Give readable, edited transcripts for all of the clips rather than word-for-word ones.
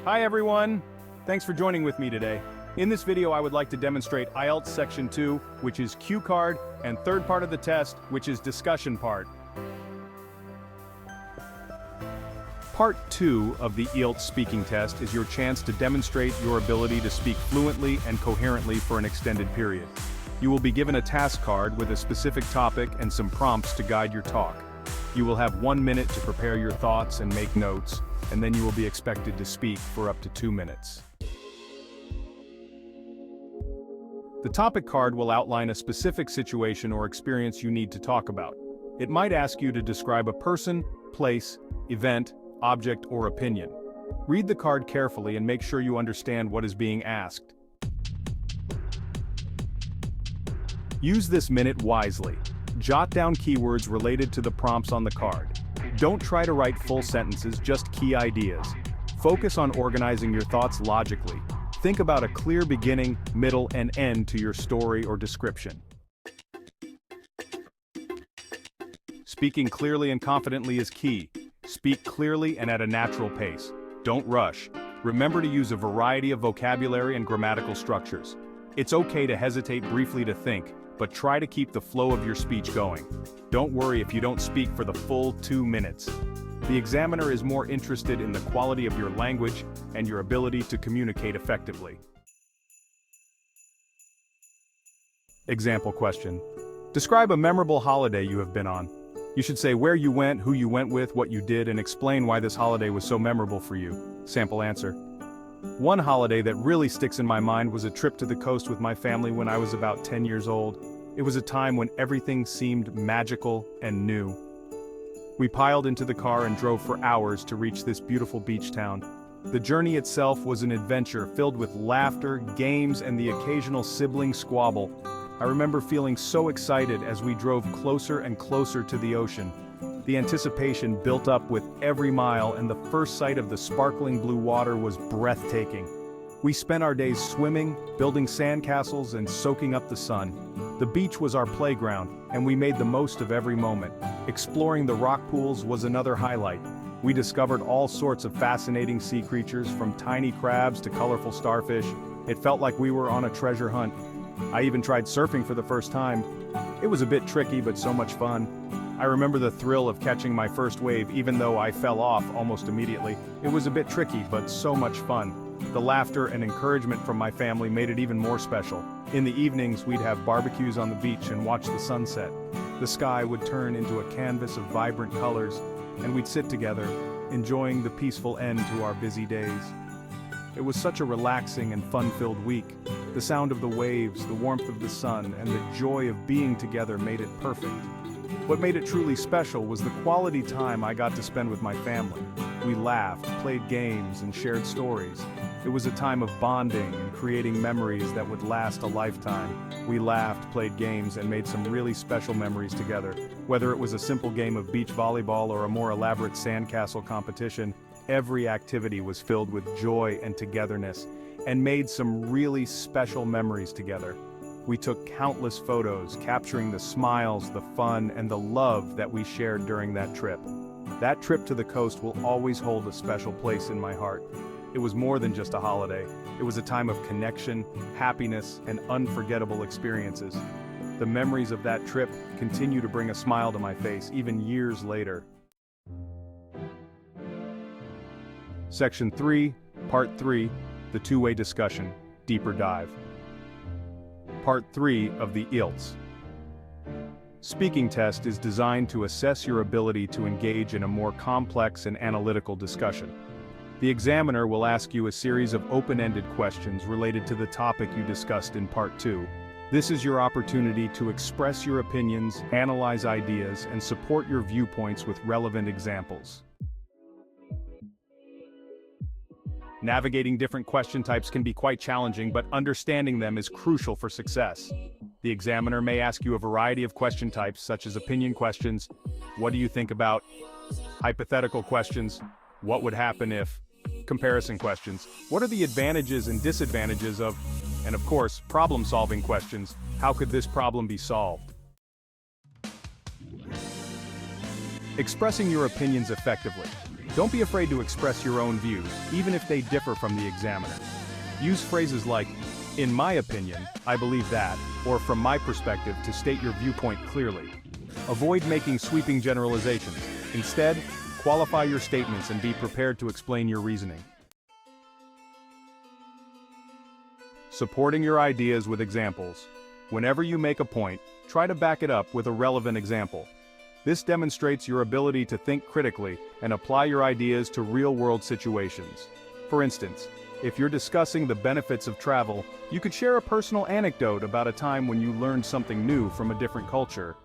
Hi everyone! Thanks for joining with me today. In this video I would like to demonstrate Ielts Section 2, which is cue card, and third part of the test, which is discussion part. Part 2 of the Ielts speaking test is your chance to demonstrate your ability to speak fluently and coherently for an extended period. You will be given a task card with a specific topic and some prompts to guide your talk. You will have 1 minute to prepare your thoughts and make notes, and then you will be expected to speak for up to 2 minutes. The topic card will outline a specific situation or experience you need to talk about. It might ask you to describe a person, place, event, object, or opinion. Read the card carefully and make sure you understand what is being asked. Use this minute wisely. Jot down keywords related to the prompts on the card. Don't try to write full sentences, just key ideas. Focus on organizing your thoughts logically. Think about a clear beginning, middle, and end to your story or description. Speaking clearly and confidently is key. Speak clearly and at a natural pace. Don't rush. Remember to use a variety of vocabulary and grammatical structures. It's okay to hesitate briefly to think, but try to keep the flow of your speech going. Don't worry if you don't speak for the full 2 minutes. The examiner is more interested in the quality of your language and your ability to communicate effectively. Example question. Describe a memorable holiday you have been on. You should say where you went, who you went with, what you did, and explain why this holiday was so memorable for you. Sample answer. One holiday that really sticks in my mind was a trip to the coast with my family when I was about 10 years old. It was a time when everything seemed magical and new. We piled into the car and drove for hours to reach this beautiful beach town. The journey itself was an adventure filled with laughter, games, and the occasional sibling squabble. I remember feeling so excited as we drove closer and closer to the ocean. The anticipation built up with every mile, and the first sight of the sparkling blue water was breathtaking. We spent our days swimming, building sandcastles, and soaking up the sun. The beach was our playground, and we made the most of every moment. Exploring the rock pools was another highlight. We discovered all sorts of fascinating sea creatures, from tiny crabs to colorful starfish. It felt like we were on a treasure hunt. I even tried surfing for the first time. It was a bit tricky, but so much fun. I remember the thrill of catching my first wave, even though I fell off almost immediately. It was a bit tricky, but so much fun. The laughter and encouragement from my family made it even more special. In the evenings, we'd have barbecues on the beach and watch the sunset. The sky would turn into a canvas of vibrant colors, and we'd sit together, enjoying the peaceful end to our busy days. It was such a relaxing and fun-filled week. The sound of the waves, the warmth of the sun, and the joy of being together made it perfect. What made it truly special was the quality time I got to spend with my family. We laughed, played games, and shared stories. It was a time of bonding and creating memories that would last a lifetime. We laughed, played games, and made some really special memories together. Whether it was a simple game of beach volleyball or a more elaborate sandcastle competition, every activity was filled with joy and togetherness, and made some really special memories together. We took countless photos, capturing the smiles, the fun, and the love that we shared during that trip. That trip to the coast will always hold a special place in my heart. It was more than just a holiday. It was a time of connection, happiness, and unforgettable experiences. The memories of that trip continue to bring a smile to my face, even years later. Section 3, Part 3, the two-way discussion, deeper dive. Part 3 of the Ielts speaking test is designed to assess your ability to engage in a more complex and analytical discussion. The examiner will ask you a series of open-ended questions related to the topic you discussed in Part 2. This is your opportunity to express your opinions, analyze ideas, and support your viewpoints with relevant examples. Navigating different question types can be quite challenging, but understanding them is crucial for success. The examiner may ask you a variety of question types, such as opinion questions, what do you think about, hypothetical questions, what would happen if, comparison questions, what are the advantages and disadvantages of, and of course, problem-solving questions, how could this problem be solved? Expressing your opinions effectively. Don't be afraid to express your own views, even if they differ from the examiner. Use phrases like, "In my opinion, I believe that," or "from my perspective," to state your viewpoint clearly. Avoid making sweeping generalizations. Instead, qualify your statements and be prepared to explain your reasoning. Supporting your ideas with examples. Whenever you make a point, try to back it up with a relevant example. This demonstrates your ability to think critically and apply your ideas to real-world situations. For instance, if you're discussing the benefits of travel, you could share a personal anecdote about a time when you learned something new from a different culture.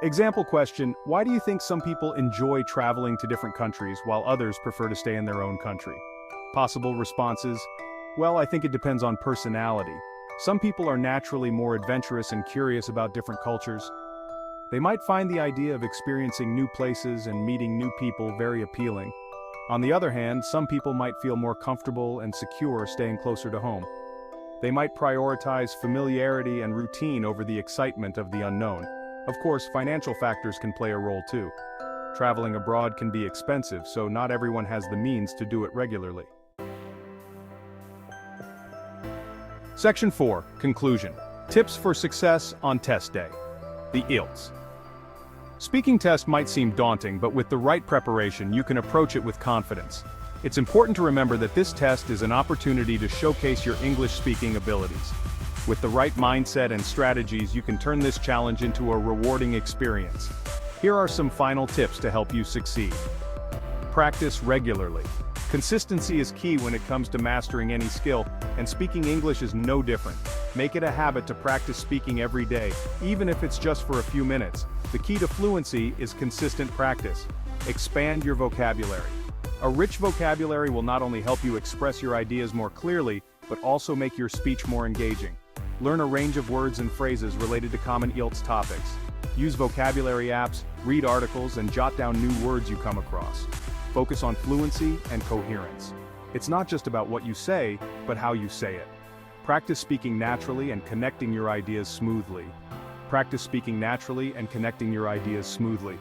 Example question: why do you think some people enjoy traveling to different countries while others prefer to stay in their own country? Possible responses: well, I think it depends on personality. Some people are naturally more adventurous and curious about different cultures. They might find the idea of experiencing new places and meeting new people very appealing. On the other hand, some people might feel more comfortable and secure staying closer to home. They might prioritize familiarity and routine over the excitement of the unknown. Of course, financial factors can play a role too. Traveling abroad can be expensive, so not everyone has the means to do it regularly. Section 4, Conclusion. Tips for success on test day. The Ielts. Speaking test might seem daunting, but with the right preparation, you can approach it with confidence. It's important to remember that this test is an opportunity to showcase your English speaking abilities. With the right mindset and strategies, you can turn this challenge into a rewarding experience. Here are some final tips to help you succeed. Practice regularly. Consistency is key when it comes to mastering any skill, and speaking English is no different. Make it a habit to practice speaking every day, even if it's just for a few minutes. The key to fluency is consistent practice. Expand your vocabulary. A rich vocabulary will not only help you express your ideas more clearly, but also make your speech more engaging. Learn a range of words and phrases related to common Ielts topics. Use vocabulary apps, read articles, and jot down new words you come across. Focus on fluency and coherence. It's not just about what you say, but how you say it. Practice speaking naturally and connecting your ideas smoothly. Practice speaking naturally and connecting your ideas smoothly.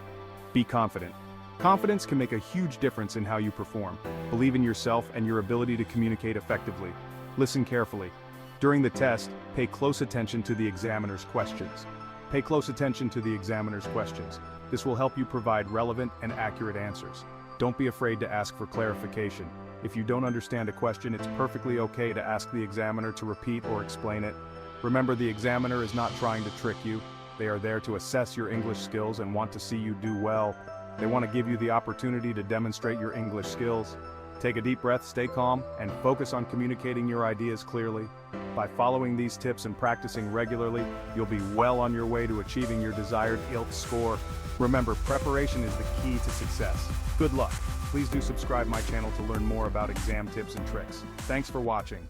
Be confident. Confidence can make a huge difference in how you perform. Believe in yourself and your ability to communicate effectively. Listen carefully. During the test, pay close attention to the examiner's questions. Pay close attention to the examiner's questions. This will help you provide relevant and accurate answers. Don't be afraid to ask for clarification. If you don't understand a question, it's perfectly okay to ask the examiner to repeat or explain it. Remember, the examiner is not trying to trick you. They are there to assess your English skills and want to see you do well. They want to give you the opportunity to demonstrate your English skills. Take a deep breath, stay calm, and focus on communicating your ideas clearly. By following these tips and practicing regularly, you'll be well on your way to achieving your desired Ielts score. Remember, preparation is the key to success. Good luck. Please do subscribe my channel to learn more about exam tips and tricks. Thanks for watching.